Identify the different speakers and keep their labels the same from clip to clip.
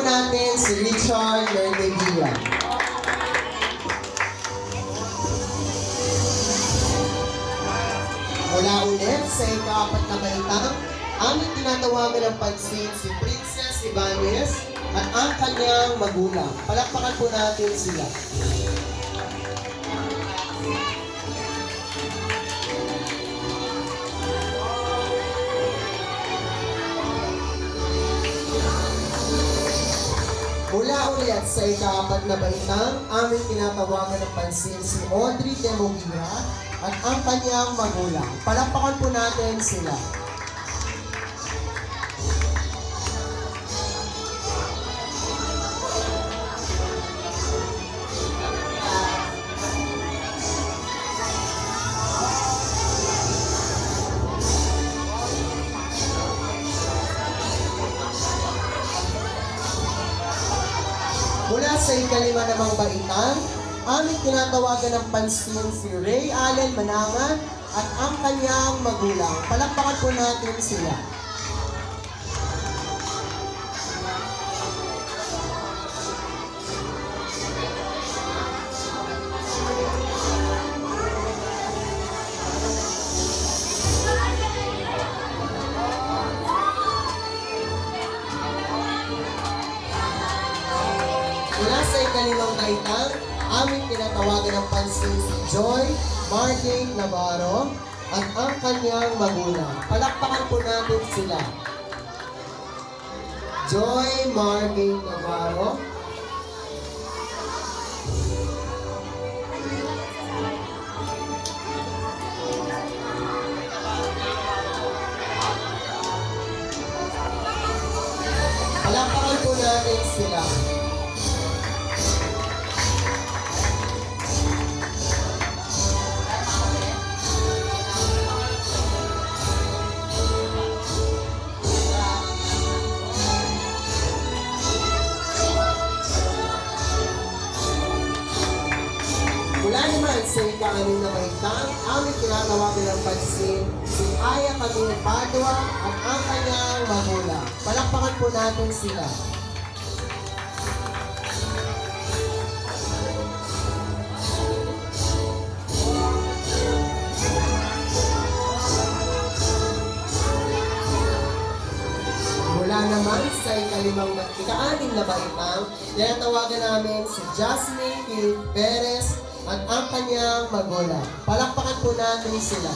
Speaker 1: natin si Richard Lernevilla. Mula ulit sa ika-4 na baitang, aming tinatawagan ng pansin si Princess Ibanez at ang kanyang magulang. Palakpakan po natin sila. Mula ulit sa ika-4 na baitang, aming tinatawagan ng pansin si Audrey Demovia at ang kanyang magulang. Palakpakan po natin sila. Mula sa ikalima namang baitang, aming tinatawagan ng pansin si Ray Allen Manangan at ang kanyang magulang. Palakpakan po natin sila. Mula sa ikalimang baitang, aming tinatawagan ng pansin si Joy Martin Navarro at ang kanyang magulang. Palakpakan po natin sila. Joy Martin Navarro. Palakpakan po natin sila. Mula naman sa ika-6 na baitang, aming tinatawagan ng pansin si Aya Camille Padua at ang kanyang magulang. Palakpakan po natin sila. Mula naman sa ika-6 na baitang, tinatawagan namin si Jasmine Keith Perez at ang kanyang magulang. Palakpakan po natin sila.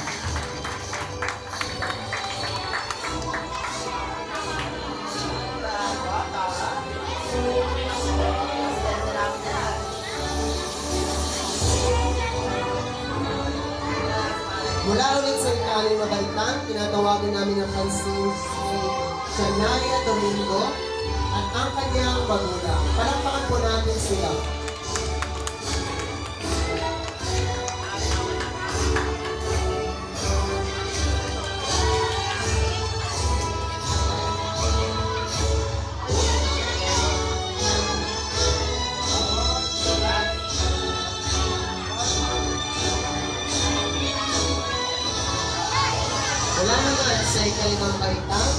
Speaker 1: Mula ulit sa ika-6 na baitang, tinatawagan namin ang pansin si Shania Domingo at ang kanyang magulang. Palakpakan po natin sila. Wala naman sa ika-5 baitang,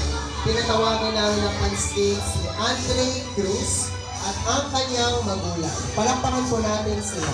Speaker 1: tinatawagan namin ng pansin si Andre Cruz at ang kanyang magulang. Palakpakan po natin sila.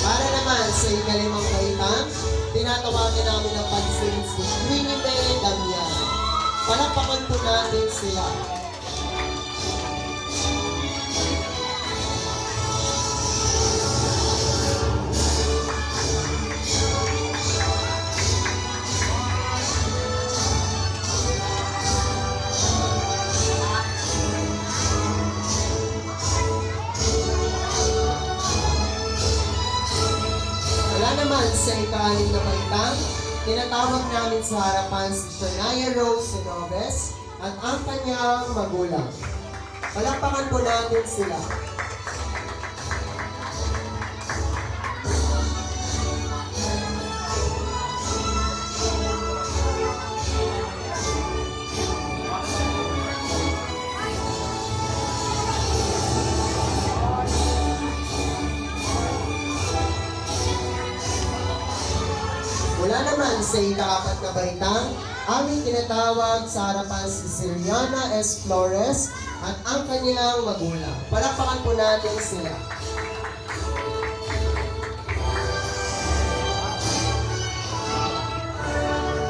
Speaker 1: Para naman sa ika-5 baitang, tinatawagan namin ng pansin si Queenie May Damian. Palakpakan po natin sila. Wala naman sa ika-6 na baitang, tinatawag namin sa harapan si Shania Rose Senoves at ang kanyang magulang. Palakpakan po natin sila. Mula naman sa ika-4 na baitang, aming tinatawag sa harapan si Siriana S. Flores at ang kanyang magulang. Palakpakan po natin sila.